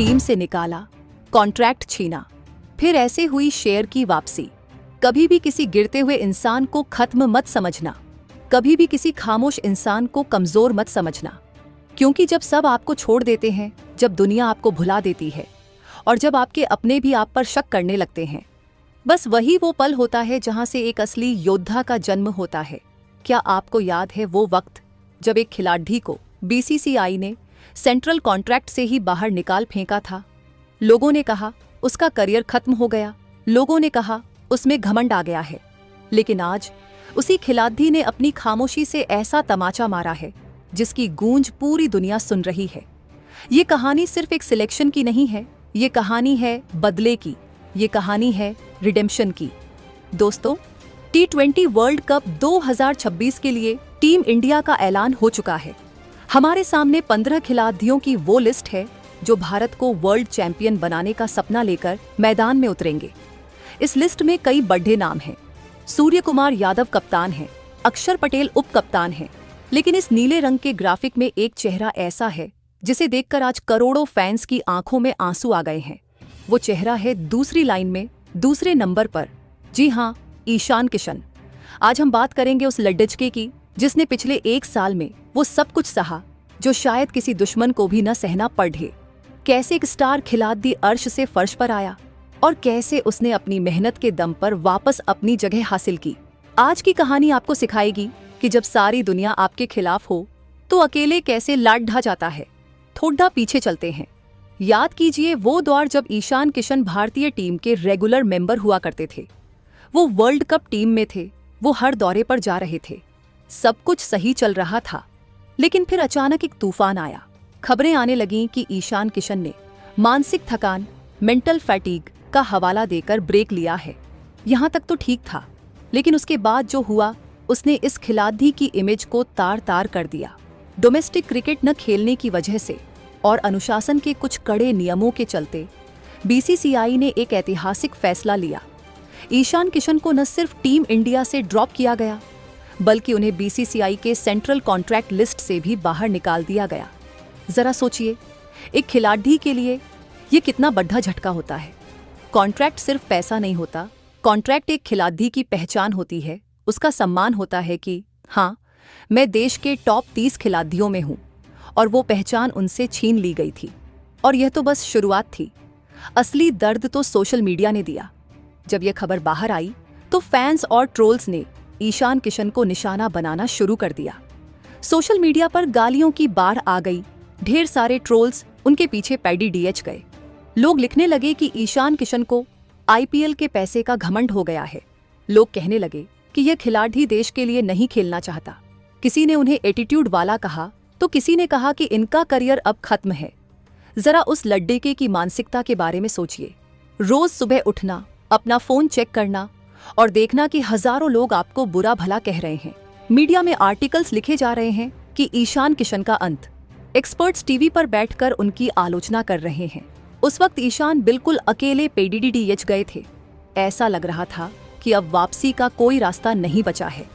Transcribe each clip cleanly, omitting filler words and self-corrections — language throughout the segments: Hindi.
टीम से निकाला, कॉन्ट्रैक्ट छीना, फिर ऐसे हुई शेयर की वापसी। कभी भी किसी गिरते हुए इंसान को खत्म मत समझना, कभी भी किसी खामोश इंसान को कमजोर मत समझना, क्योंकि जब सब आपको छोड़ देते हैं, जब दुनिया आपको भुला देती है और जब आपके अपने भी आप पर शक करने लगते हैं, बस वही वो पल होता है जहां से एक असली योद्धा का जन्म होता है। क्या आपको याद है वो वक्त जब एक खिलाड़ी को बीसीसीआई ने सेंट्रल कॉन्ट्रैक्ट से ही बाहर निकाल फेंका था? लोगों ने कहा उसका करियर खत्म हो गया, लोगों ने कहा उसमें घमंड आ गया है। लेकिन आज उसी खिलाड़ी ने अपनी खामोशी से ऐसा तमाचा मारा है जिसकी गूंज पूरी दुनिया सुन रही है। ये कहानी सिर्फ एक सिलेक्शन की नहीं है, ये कहानी है बदले की, ये कहानी है रिडेम्पशन की। दोस्तों, T20 वर्ल्ड कप 2026 के लिए टीम इंडिया का ऐलान हो चुका है। हमारे सामने 15 खिलाड़ियों की वो लिस्ट है जो भारत को वर्ल्ड चैंपियन बनाने का सपना लेकर मैदान में उतरेंगे। इस लिस्ट में कई बड़े नाम हैं। सूर्य कुमार यादव कप्तान हैं, अक्षर पटेल उप कप्तान हैं, लेकिन इस नीले रंग के ग्राफिक में एक चेहरा ऐसा है जिसे देखकर आज करोड़ों फैंस की आंखों में आंसू आ गए हैं। वो चेहरा है दूसरी लाइन में, दूसरे नंबर पर। जी हाँ, ईशान किशन। आज हम बात करेंगे उस लड्डचके की जिसने पिछले 1 साल में वो सब कुछ सहा जो शायद किसी दुश्मन को भी न सहना पड़े। कैसे एक स्टार खिलाड़ी अर्श से फर्श पर आया और कैसे उसने अपनी मेहनत के दम पर वापस अपनी जगह हासिल की। आज की कहानी आपको सिखाएगी कि जब सारी दुनिया आपके खिलाफ हो तो अकेले कैसे लाड ढा जाता है। थोड़ा पीछे चलते हैं। याद कीजिए वो दौर जब ईशान किशन भारतीय टीम के रेगुलर मेंबर हुआ करते थे। वो वर्ल्ड कप टीम में थे, वो हर दौरे पर जा रहे थे, सब कुछ सही चल रहा था। लेकिन फिर अचानक एक तूफान आया। खबरें आने लगीं कि ईशान किशन ने मानसिक थकान, मेंटल फैटीग का हवाला देकर ब्रेक लिया है। यहाँ तक तो ठीक था, लेकिन उसके बाद जो हुआ उसने इस खिलाड़ी की इमेज को तार तार कर दिया। डोमेस्टिक क्रिकेट न खेलने की वजह से और अनुशासन के कुछ कड़े नियमों के चलते बीसीसीआई ने एक ऐतिहासिक फैसला लिया। ईशान किशन को न सिर्फ टीम इंडिया से ड्रॉप किया गया, बल्कि उन्हें बीसीसीआई के सेंट्रल कॉन्ट्रैक्ट लिस्ट से भी बाहर निकाल दिया गया। जरा सोचिए, एक खिलाड़ी के लिए ये कितना बड़ा झटका होता है। कॉन्ट्रैक्ट सिर्फ पैसा नहीं होता, कॉन्ट्रैक्ट एक खिलाड़ी की पहचान होती है, उसका सम्मान होता है कि हाँ, मैं देश के टॉप 30 खिलाड़ियों में हूं। और वो पहचान उनसे छीन ली गई थी। और यह तो बस शुरुआत थी, असली दर्द तो सोशल मीडिया ने दिया। जब यह खबर बाहर आई तो फैंस और ट्रोल्स ने ईशान किशन को निशाना बनाना शुरू कर दिया। सोशल मीडिया पर गालियों की बाढ़ आ गई। ढेर सारे ट्रोल्स उनके पीछे पैडी डीएच गए। लोग लिखने लगे कि ईशान किशन को आईपीएल के पैसे का घमंड हो गया है। लोग कहने लगे कि यह खिलाड़ी देश के लिए नहीं खेलना चाहता। किसी ने उन्हें एटीट्यूड वाला कहा तो किसी ने कहा कि इनका करियर अब खत्म है। जरा उस लड्डके की मानसिकता के बारे में सोचिए। रोज सुबह उठना, अपना फोन चेक करना और देखना कि हजारों लोग आपको बुरा भला कह रहे हैं। मीडिया में आर्टिकल्स लिखे जा रहे हैं कि ईशान किशन का अंत। एक्सपर्ट्स टीवी पर बैठकर उनकी आलोचना कर रहे हैं। उस वक्त ईशान बिल्कुल अकेले पेडीडीएच गए थे। ऐसा लग रहा था कि अब वापसी का कोई रास्ता नहीं बचा है।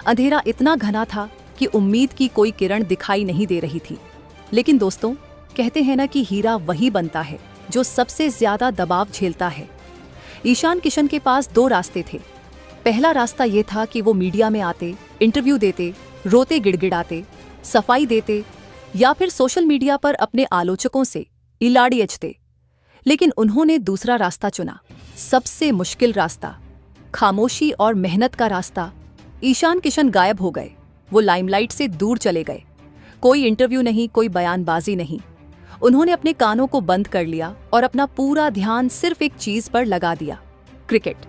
अंधेरा इतना घना था कि उम्मीद की कोई किरण दिखाई नहीं दे रही थी। लेकिन दोस्तों, कहते हैं ना कि हीरा वही बनता है जो सबसे ज्यादा दबाव झेलता है। ईशान किशन के पास 2 रास्ते थे। पहला रास्ता ये था कि वो मीडिया में आते, इंटरव्यू देते, रोते गिड़गिड़ाते, सफाई देते या फिर सोशल मीडिया पर अपने आलोचकों से इलाड़ियचते। लेकिन उन्होंने दूसरा रास्ता चुना, सबसे मुश्किल रास्ता, खामोशी और मेहनत का रास्ता। ईशान किशन गायब हो गए। वो लाइमलाइट से दूर चले गए। कोई इंटरव्यू नहीं, कोई बयानबाजी नहीं। उन्होंने अपने कानों को बंद कर लिया और अपना पूरा ध्यान सिर्फ एक चीज पर लगा दिया, क्रिकेट।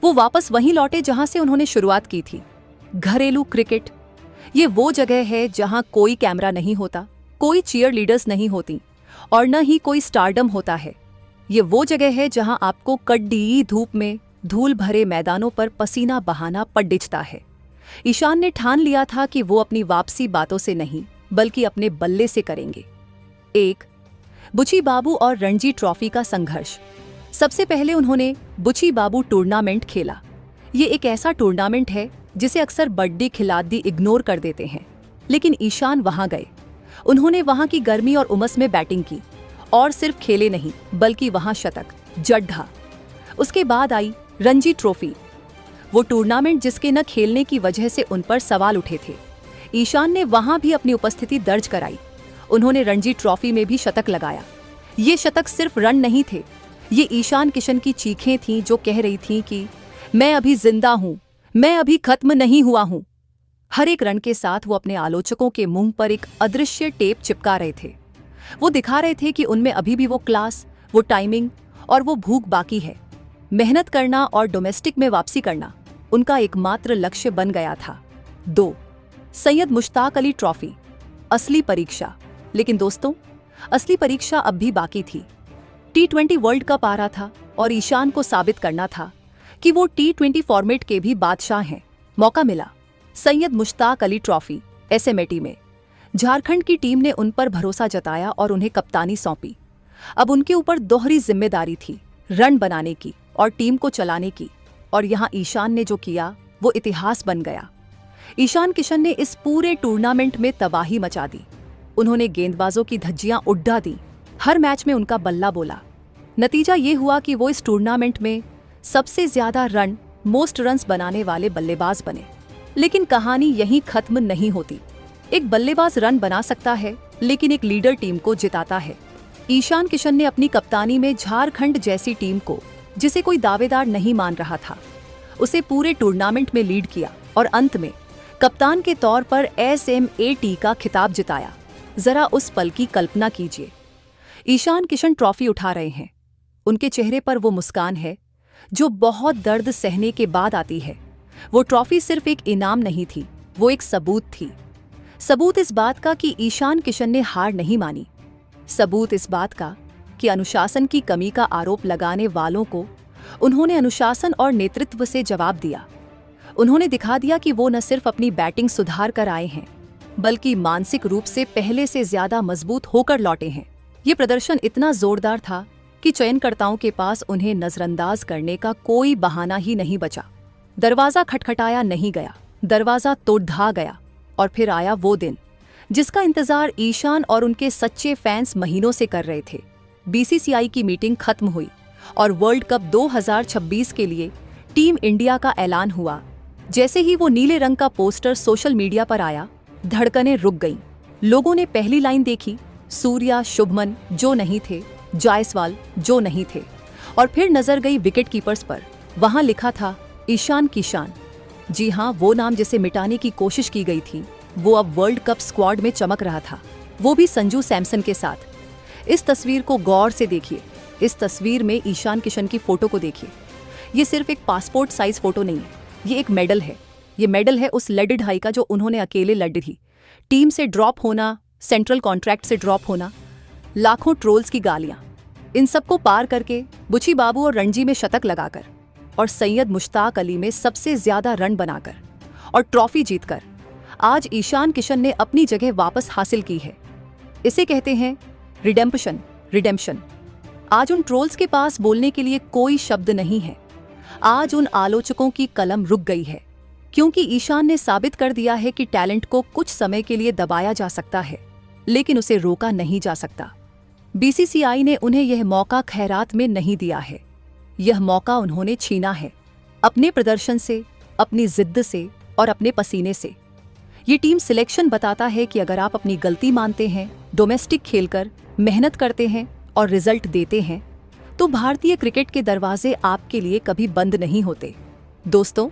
वो वापस वहीं लौटे जहां से उन्होंने शुरुआत की थी, घरेलू क्रिकेट। ये वो जगह है जहां कोई कैमरा नहीं होता, कोई चीयर लीडर्स नहीं होती और न ही कोई स्टारडम होता है। ये वो जगह है जहां आपको कड़ी धूप में धूल भरे मैदानों पर पसीना बहाना पड़िचता है। ईशान ने ठान लिया था कि वो अपनी वापसी बातों से नहीं बल्कि अपने बल्ले से करेंगे। 1. बुची बाबू और रणजी ट्रॉफी का संघर्ष। सबसे पहले उन्होंने बुची बाबू टूर्नामेंट खेला। ये एक ऐसा टूर्नामेंट है जिसे अक्सर बड़े खिलाड़ी इग्नोर कर देते हैं, लेकिन ईशान वहां गए। उन्होंने वहां की गर्मी और उमस में बैटिंग की और सिर्फ खेले नहीं बल्कि वहां शतक जड़ ढा। उसके बाद आई रणजी ट्रॉफी, वो टूर्नामेंट जिसके न खेलने की वजह से उन पर सवाल उठे थे। ईशान ने वहां भी अपनी उपस्थिति दर्ज कराई। उन्होंने रणजी ट्रॉफी में भी शतक लगाया। ये शतक सिर्फ रन नहीं थे, ये ईशान किशन की चीखें थीं जो कह रही थीं कि मैं अभी जिंदा हूं, मैं अभी खत्म नहीं हुआ हूं। हर एक रन के साथ वो अपने आलोचकों के मुंह पर एक अदृश्य टेप चिपका रहे थे। वो दिखा रहे थे कि उनमें अभी भी वो क्लास, वो टाइमिंग और वो भूख बाकी है। मेहनत करना और डोमेस्टिक में वापसी करना उनका एकमात्र लक्ष्य बन गया था। 2. सैयद मुश्ताक अली ट्रॉफी, असली परीक्षा। लेकिन दोस्तों, असली परीक्षा अब भी बाकी थी। T20 वर्ल्ड कप आ रहा था और ईशान को साबित करना था कि वो T20 फॉर्मेट के भी बादशाह हैं। मौका मिला सैयद मुश्ताक अली ट्रॉफी SMAT में। झारखंड की टीम ने उन पर भरोसा जताया और उन्हें कप्तानी सौंपी। अब उनके ऊपर दोहरी जिम्मेदारी थी, रन बनाने की और टीम को चलाने की। और यहाँ ईशान ने जो किया वो इतिहास बन गया। ईशान किशन ने इस पूरे टूर्नामेंट में तबाही मचा दी। उन्होंने गेंदबाजों की धज्जियां उड़ा दी, हर मैच में उनका बल्ला बोला। नतीजा ये हुआ कि वो इस टूर्नामेंट में सबसे ज्यादा रन, मोस्ट रन्स बनाने वाले बल्लेबाज बने। लेकिन कहानी यहीं खत्म नहीं होती। एक बल्लेबाज रन बना सकता है, लेकिन एक लीडर टीम को जिताता है। ईशान किशन ने अपनी कप्तानी में झारखंड जैसी टीम को, जिसे कोई दावेदार नहीं मान रहा था, उसे पूरे टूर्नामेंट में लीड किया और अंत में कप्तान के तौर पर SMAT का खिताब जिताया। जरा उस पल की कल्पना कीजिए। ईशान किशन ट्रॉफी उठा रहे हैं। उनके चेहरे पर वो मुस्कान है जो बहुत दर्द सहने के बाद आती है। वो ट्रॉफी सिर्फ एक इनाम नहीं थी, वो एक सबूत थी। सबूत इस बात का कि ईशान किशन ने हार नहीं मानी। सबूत इस बात का कि अनुशासन की कमी का आरोप लगाने वालों को उन्होंने अनुशासन और नेतृत्व से जवाब दिया। उन्होंने दिखा दिया कि वो न सिर्फ अपनी बैटिंग सुधार कर आए हैं, बल्कि मानसिक रूप से पहले से ज्यादा मजबूत होकर लौटे हैं। ये प्रदर्शन इतना जोरदार था कि चयनकर्ताओं के पास उन्हें नजरअंदाज करने का कोई बहाना ही नहीं बचा। दरवाजा खटखटाया नहीं गया, दरवाजा तोड़ ढा गया। और फिर आया वो दिन जिसका इंतजार ईशान और उनके सच्चे फैंस महीनों से कर रहे थे। BCCI की मीटिंग खत्म हुई और वर्ल्ड कप 2026 के लिए टीम इंडिया का ऐलान हुआ। जैसे ही वो नीले रंग का पोस्टर सोशल मीडिया पर आया, धड़कनें रुक गईं। लोगों ने पहली लाइन देखी, सूर्या, शुभमन जो नहीं थे, जायसवाल जो नहीं थे, और फिर नजर गई विकेट कीपर्स पर। वहां लिखा था ईशान किशन। जी हाँ, वो नाम जिसे मिटाने की कोशिश की गई थी, वो अब वर्ल्ड कप स्क्वाड में चमक रहा था, वो भी संजू सैमसन के साथ। इस तस्वीर को गौर से देखिए। इस तस्वीर में ईशान किशन की फोटो को देखिए। ये सिर्फ एक पासपोर्ट साइज फोटो नहीं है, ये एक मेडल है। ये मेडल है उस लड़ी ढाई का जो उन्होंने अकेले लड़ी थी। टीम से ड्रॉप होना, सेंट्रल कॉन्ट्रैक्ट से ड्रॉप होना, लाखों ट्रोल्स की गालियां, इन सबको पार करके बुची बाबू और रणजी में शतक लगाकर और सैयद मुश्ताक अली में सबसे ज्यादा रन बनाकर और ट्रॉफी जीतकर आज ईशान किशन ने अपनी जगह वापस हासिल की है। इसे कहते हैं रिडेम्पशन। आज उन ट्रोल्स के पास बोलने के लिए कोई शब्द नहीं है। आज उन आलोचकों की कलम रुक गई है, क्योंकि ईशान ने साबित कर दिया है कि टैलेंट को कुछ समय के लिए दबाया जा सकता है, लेकिन उसे रोका नहीं जा सकता। BCCI ने उन्हें यह मौका खैरात में नहीं दिया है। यह मौका उन्होंने छीना है, अपने प्रदर्शन से, अपनी जिद्द से और अपने पसीने से। ये टीम सिलेक्शन बताता है कि अगर आप अपनी गलती मानते हैं, डोमेस्टिक खेलकर मेहनत करते हैं और रिजल्ट देते हैं, तो भारतीय क्रिकेट के दरवाजे आपके लिए कभी बंद नहीं होते। दोस्तों,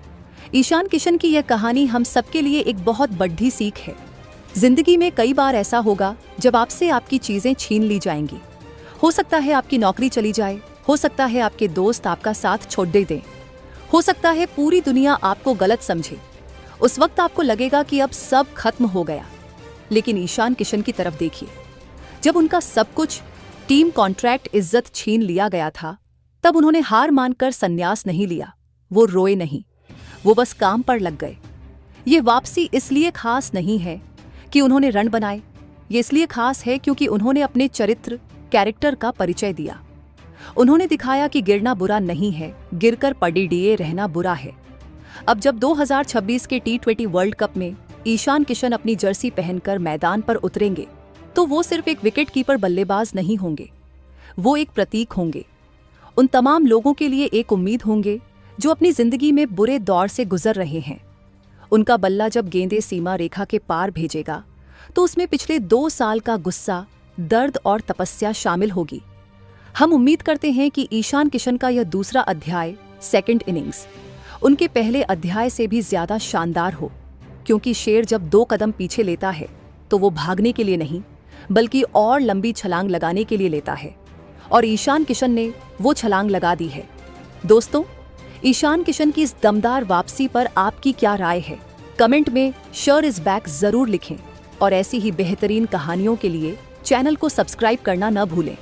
ईशान किशन की यह कहानी हम सबके लिए एक बहुत बड़ी सीख है। जिंदगी में कई बार ऐसा होगा जब आपसे आपकी चीजें छीन ली जाएंगी। हो सकता है आपकी नौकरी चली जाए, हो सकता है आपके दोस्त आपका साथ छोड़ दें, हो सकता है पूरी दुनिया आपको गलत समझे। उस वक्त आपको लगेगा कि अब सब खत्म हो गया। लेकिन ईशान किशन की तरफ देखिए। जब उनका सब कुछ, टीम, कॉन्ट्रैक्ट, इज्जत छीन लिया गया था, तब उन्होंने हार मानकर संन्यास नहीं लिया। वो रोए नहीं, वो बस काम पर लग गए। ये वापसी इसलिए खास नहीं है कि उन्होंने रन बनाए, ये इसलिए खास है क्योंकि उन्होंने अपने चरित्र, कैरेक्टर का परिचय दिया। उन्होंने दिखाया कि गिरना बुरा नहीं है, गिरकर पड़ी डिए रहना बुरा है। अब जब 2026 के T20 वर्ल्ड कप में ईशान किशन अपनी जर्सी पहनकर मैदान पर उतरेंगे, तो वो सिर्फ एक विकेट कीपर बल्लेबाज नहीं होंगे, वो एक प्रतीक होंगे। उन तमाम लोगों के लिए एक उम्मीद होंगे जो अपनी जिंदगी में बुरे दौर से गुजर रहे हैं। उनका बल्ला जब गेंदे सीमा रेखा के पार भेजेगा तो उसमें पिछले 2 साल का गुस्सा, दर्द और तपस्या शामिल होगी। हम उम्मीद करते हैं कि ईशान किशन का यह दूसरा अध्याय, सेकंड इनिंग्स, उनके पहले अध्याय से भी ज्यादा शानदार हो, क्योंकि शेर जब 2 कदम पीछे लेता है तो वो भागने के लिए नहीं बल्कि और लंबी छलांग लगाने के लिए लेता है, और ईशान किशन ने वो छलांग लगा दी है। दोस्तों, ईशान किशन की इस दमदार वापसी पर आपकी क्या राय है? कमेंट में शेर इज बैक जरूर लिखें और ऐसी ही बेहतरीन कहानियों के लिए चैनल को सब्सक्राइब करना न भूलें।